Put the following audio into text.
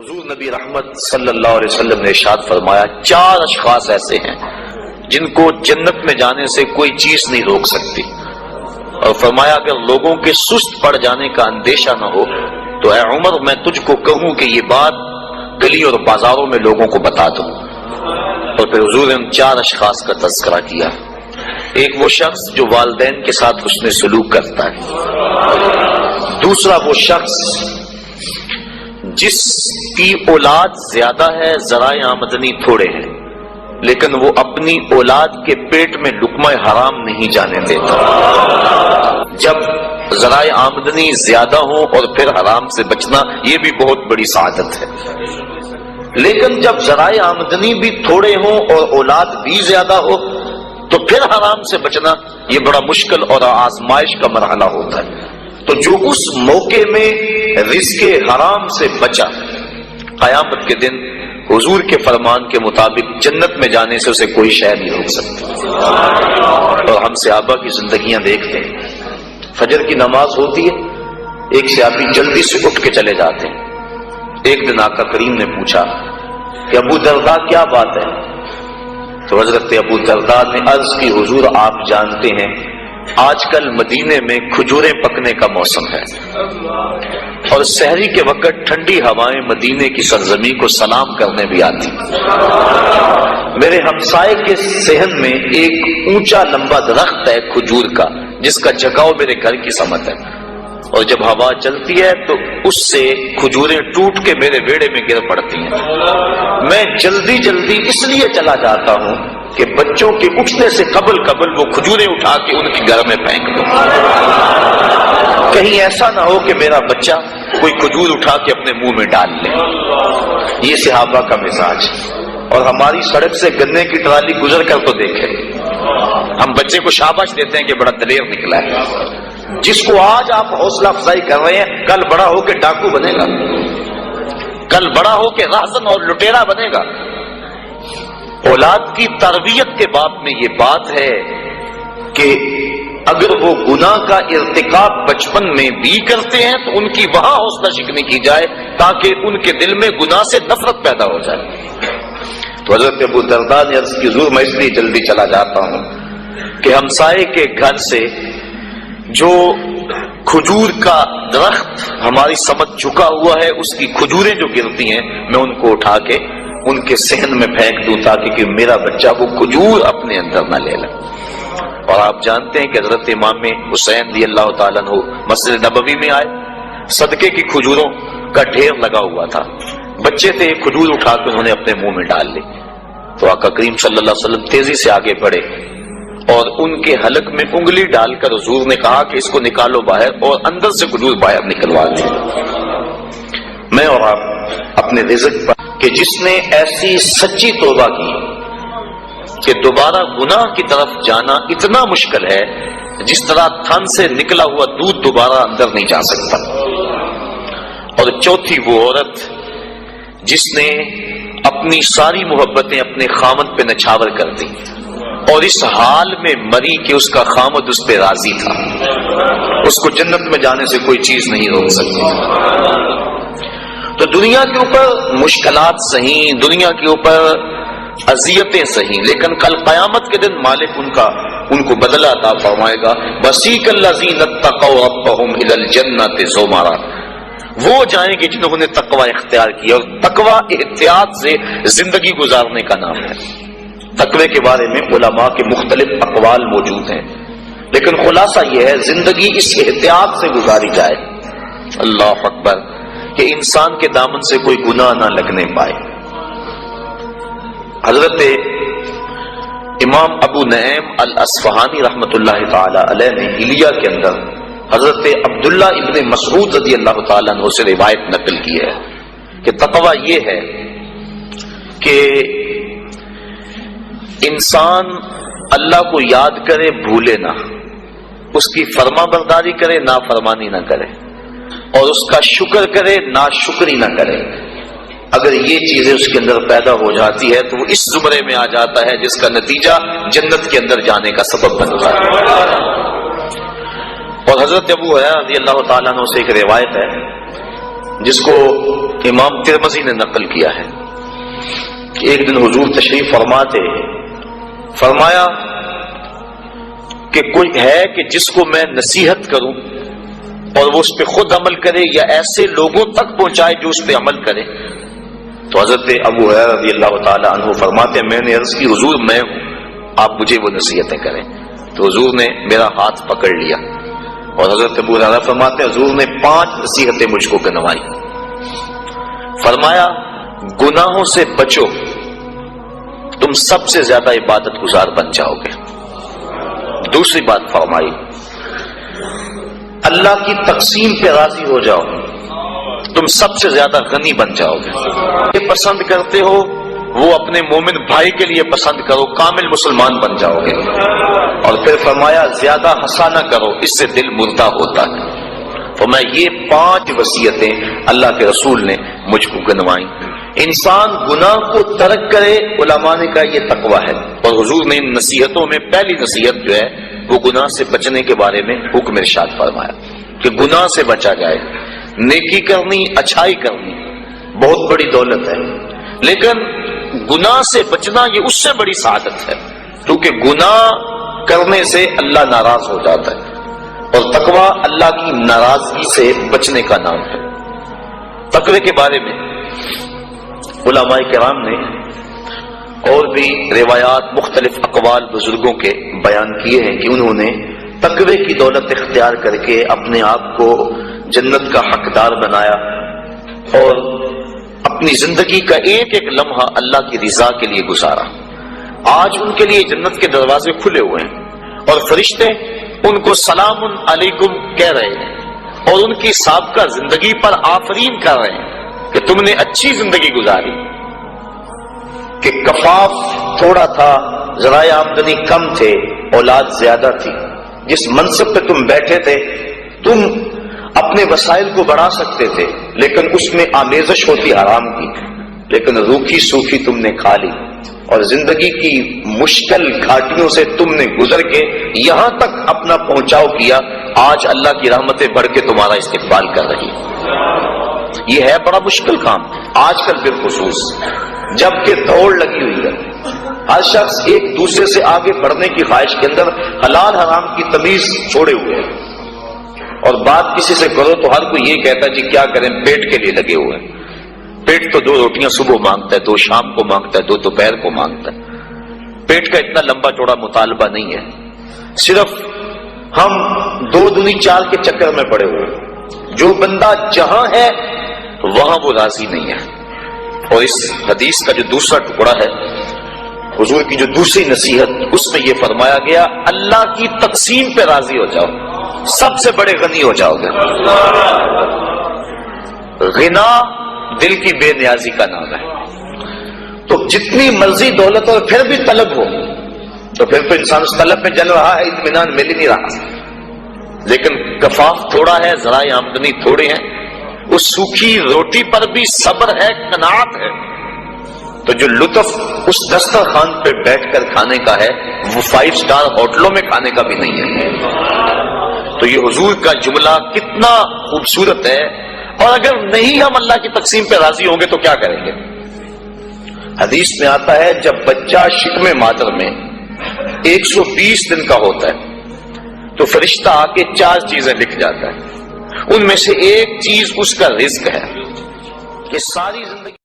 حضور نبی رحمت صلی اللہ علیہ وسلم نے ارشاد فرمایا 4 اشخاص ایسے ہیں جن کو جنت میں جانے سے کوئی چیز نہیں روک سکتی، اور فرمایا اگر لوگوں کے سست پڑ جانے کا اندیشہ نہ ہو تو اے عمر میں تجھ کو کہوں کہ یہ بات گلی اور بازاروں میں لوگوں کو بتا دو۔ اور پھر حضور نے ان 4 اشخاص کا تذکرہ کیا۔ ایک وہ شخص جو والدین کے ساتھ حسن سلوک کرتا ہے، دوسرا وہ شخص جس کی اولاد زیادہ ہے ذرائع آمدنی تھوڑے ہیں لیکن وہ اپنی اولاد کے پیٹ میں لقمہ حرام نہیں جانے دیتا۔ جب ذرائع آمدنی زیادہ ہوں اور پھر حرام سے بچنا یہ بھی بہت بڑی سعادت ہے، لیکن جب ذرائع آمدنی بھی تھوڑے ہوں اور اولاد بھی زیادہ ہو تو پھر حرام سے بچنا یہ بڑا مشکل اور آزمائش کا مرحلہ ہوتا ہے۔ تو جو اس موقع میں رزق حرام سے بچا، قیامت کے دن حضور کے فرمان کے مطابق جنت میں جانے سے اسے کوئی شے نہیں روک سکتا۔ اور ہم صحابہ کی زندگیاں دیکھتے ہیں، فجر کی نماز ہوتی ہے، ایک صحابی جلدی سے اٹھ کے چلے جاتے ہیں۔ ایک دن آقا کریم نے پوچھا کہ ابو درداء کیا بات ہے؟ تو حضرت ابو درداء نے عرض کی حضور آپ جانتے ہیں آج کل مدینے میں کھجوریں پکنے کا موسم ہے اور سحری کے وقت ٹھنڈی ہوائیں مدینے کی سرزمین کو سلام کرنے بھی آتی۔ میرے ہمسائے کے صحن میں ایک اونچا لمبا درخت ہے کھجور کا جس کا جھکاؤ میرے گھر کی سمت ہے، اور جب ہوا چلتی ہے تو اس سے کھجوریں ٹوٹ کے میرے ویڑے میں گر پڑتی ہیں۔ میں جلدی جلدی اس لیے چلا جاتا ہوں کہ بچوں کے اٹھنے سے قبل وہ کھجوریں اٹھا کے ان کے گھر میں پھینک دوں، کہیں ایسا نہ ہو کہ میرا بچہ کوئی کھجور اٹھا کے اپنے منہ میں ڈال لے۔ یہ صحابہ کا مزاج۔ اور ہماری سڑک سے گنے کی ٹرالی گزر کر تو دیکھیں، ہم بچے کو شاباش دیتے ہیں کہ بڑا دلیر نکلا ہے۔ جس کو آج آپ حوصلہ افزائی کر رہے ہیں کل بڑا ہو کے ڈاکو بنے گا، کل بڑا ہو کے راہزن اور لٹیرا بنے گا۔ اولاد کی تربیت کے باب میں یہ بات ہے کہ اگر وہ گناہ کا ارتکاب بچپن میں بھی کرتے ہیں تو ان کی وہاں حوصلہ شکنی کی جائے تاکہ ان کے دل میں گناہ سے نفرت پیدا ہو جائے۔ تو حضرت ابو درداء نے عرض کی حضور میں اس لیے جلدی چلا جاتا ہوں کہ ہمسائے کے گھر سے جو کھجور کا درخت ہماری سمت جھکا ہوا ہے اس کی کھجوریں جو گرتی ہیں میں ان کو اٹھا کے ان کے صحن میں پھینک دوں تاکہ کہ میرا بچہ وہ کھجور اپنے اندر نہ لے لے۔ اور آپ جانتے ہیں کہ حضرت امام حسین رضی اللہ تعالیٰ عنہ مسجد نبوی میں آئے، صدقے کی کھجوروں کا ڈھیر لگا ہوا تھا، بچے تھے کھجور اٹھا کے انہوں نے اپنے منہ میں ڈال لی۔ تو آقا کریم صلی اللہ علیہ وسلم تیزی سے آگے بڑھے اور ان کے حلق میں انگلی ڈال کر حضور نے کہا کہ اس کو نکالو باہر، اور اندر سے کھجور باہر نکلوا دی۔ میں اور آپ اپنے رزق پر کہ جس نے ایسی سچی توبہ کی کہ دوبارہ گناہ کی طرف جانا اتنا مشکل ہے جس طرح تھن سے نکلا ہوا دودھ دوبارہ اندر نہیں جا سکتا۔ اور چوتھی وہ عورت جس نے اپنی ساری محبتیں اپنے خامد پہ نچھاور کر دی اور اس حال میں مری کہ اس کا خامد اس پہ راضی تھا، اس کو جنت میں جانے سے کوئی چیز نہیں روک سکتی۔ تو دنیا کے اوپر مشکلات سہیں، دنیا کے اوپر اذیتیں سہیں، لیکن کل قیامت کے دن مالک ان کو بدلہ عطا فرمائے گا۔ وَسِيقَ الَّذِينَ اتَّقَوْا رَبَّهُمْ إِلَى الْجَنَّةِ زُمَرًا۔ وہ جائیں گے جنہوں نے تقوی اختیار کیا، اور تقوی احتیاط سے زندگی گزارنے کا نام ہے۔ تقوی کے بارے میں علماء کے مختلف اقوال موجود ہیں، لیکن خلاصہ یہ ہے زندگی اس احتیاط سے گزاری جائے، اللہ اکبر، کہ انسان کے دامن سے کوئی گناہ نہ لگنے پائے۔ حضرت امام ابو نعیم الاصفہانی رحمت اللہ تعالی علیہ نے حلیہ کے اندر حضرت عبداللہ ابن مسعود رضی اللہ تعالیٰ عنہ سے روایت نقل کی ہے کہ تقوی یہ ہے کہ انسان اللہ کو یاد کرے بھولے نہ، اس کی فرما برداری کرے نافرمانی نہ کرے، اور اس کا شکر کرے ناشکری نہ کرے۔ اگر یہ چیزیں اس کے اندر پیدا ہو جاتی ہے تو وہ اس زمرے میں آ جاتا ہے جس کا نتیجہ جنت کے اندر جانے کا سبب بنتا ہے۔ اور حضرت ابو ہریرہ رضی اللہ تعالیٰ عنہ سے ایک روایت ہے جس کو امام ترمذی نے نقل کیا ہے کہ ایک دن حضور تشریف فرماتے، فرمایا کہ کوئی ہے کہ جس کو میں نصیحت کروں اور وہ اس پہ خود عمل کرے یا ایسے لوگوں تک پہنچائے جو اس پہ عمل کرے؟ تو حضرت ابو ہریرہ رضی اللہ تعالی عنہ فرماتے ہیں میں نے عرض کی حضور میں ہوں، آپ مجھے وہ نصیحتیں کریں۔ تو حضور نے میرا ہاتھ پکڑ لیا اور حضرت ابو ہریرہ فرماتے ہیں حضور نے 5 نصیحتیں مجھ کو گنوائی۔ فرمایا گناہوں سے بچو، تم سب سے زیادہ عبادت گزار بن جاؤ گے۔ دوسری بات فرمائی اللہ کی تقسیم پہ راضی ہو جاؤ، تم سب سے زیادہ غنی بن جاؤ گے۔ یہ پسند کرتے ہو وہ اپنے مومن بھائی کے لیے پسند کرو، کامل مسلمان بن جاؤ گے۔ اور پھر فرمایا زیادہ ہنسا نہ کرو، اس سے دل مردہ ہوتا ہے۔ تو میں یہ 5 وصیتیں اللہ کے رسول نے مجھ کو گنوائیں۔ انسان گناہ کو ترک کرے، علماء نے کہا یہ تقویٰ ہے، اور حضور نے ان نصیحتوں میں پہلی نصیحت جو ہے وہ گناہ سے بچنے کے بارے میں حکم ارشاد فرمایا کہ گناہ سے بچا جائے۔ نیکی کرنی، اچھائی کرنی بہت بڑی دولت ہے، لیکن گناہ سے بچنا یہ اس سے بڑی سعادت ہے، کیونکہ گناہ کرنے سے اللہ ناراض ہو جاتا ہے، اور تقویٰ اللہ کی ناراضگی سے بچنے کا نام ہے۔ تقوی کے بارے میں علماء کرام نے اور بھی روایات، مختلف اقوال بزرگوں کے بیان کیے ہیں کہ انہوں نے تقوی کی دولت اختیار کر کے اپنے آپ کو جنت کا حقدار بنایا اور اپنی زندگی کا ایک ایک لمحہ اللہ کی رضا کے لیے گزارا۔ آج ان کے لیے جنت کے دروازے کھلے ہوئے ہیں اور فرشتے ان کو سلام علیکم کہہ رہے ہیں اور ان کی سابقہ زندگی پر آفرین کر رہے ہیں کہ تم نے اچھی زندگی گزاری، کہ کفاف تھوڑا تھا، ذرائع آمدنی کم تھے، اولاد زیادہ تھی، جس منصب پہ تم بیٹھے تھے تم اپنے وسائل کو بڑھا سکتے تھے، لیکن اس میں آمیزش ہوتی حرام کی، لیکن روکھی سوکھی تم نے کھا لی، اور زندگی کی مشکل گھاٹیوں سے تم نے گزر کے یہاں تک اپنا پہنچاؤ کیا۔ آج اللہ کی رحمتیں بڑھ کے تمہارا استقبال کر رہی۔ یہ ہے بڑا مشکل کام آج کل بالخصوص، جبکہ دوڑ لگی ہوئی ہے، ہر شخص ایک دوسرے سے آگے بڑھنے کی خواہش کے اندر حلال حرام کی تمیز چھوڑے ہوئے ہیں، اور بات کسی سے کرو تو ہر کوئی یہ کہتا ہے جی کیا کریں، پیٹ کے لیے لگے ہوئے ہیں۔ پیٹ تو 2 روٹیاں صبح مانگتا ہے، 2 شام کو مانگتا ہے، 2 دوپہر کو مانگتا ہے۔ پیٹ کا اتنا لمبا چوڑا مطالبہ نہیں ہے، صرف ہم 2 دنی 4 کے چکر میں پڑے ہوئے ہیں۔ جو بندہ جہاں ہے وہاں وہ راضی نہیں ہے۔ اور اس حدیث کا جو دوسرا ٹکڑا ہے، حضور کی جو دوسری نصیحت، اس میں یہ فرمایا گیا اللہ کی تقسیم پہ راضی ہو جاؤ، سب سے بڑے غنی ہو جاؤ گے۔ غنا دل کی بے نیازی کا نام ہے، تو جتنی مرضی دولت اور پھر بھی طلب ہو تو پھر تو انسان اس طلب میں جل رہا ہے، اطمینان مل ہی نہیں رہا۔ لیکن کفاف تھوڑا ہے، ذرائع آمدنی تھوڑے ہیں، اس سوکھی روٹی پر بھی صبر ہے، قناعت ہے، تو جو لطف اس دسترخوان پہ بیٹھ کر کھانے کا ہے وہ 5 اسٹار ہوٹلوں میں کھانے کا بھی نہیں ہے۔ تو یہ حضور کا جملہ کتنا خوبصورت ہے، اور اگر نہیں ہم اللہ کی تقسیم پہ راضی ہوں گے تو کیا کریں گے؟ حدیث میں آتا ہے جب بچہ شکم مادر میں 120 دن کا ہوتا ہے تو فرشتہ آ کے 4 چیزیں لکھ جاتا ہے، ان میں سے ایک چیز اس کا رزق ہے کہ ساری زندگی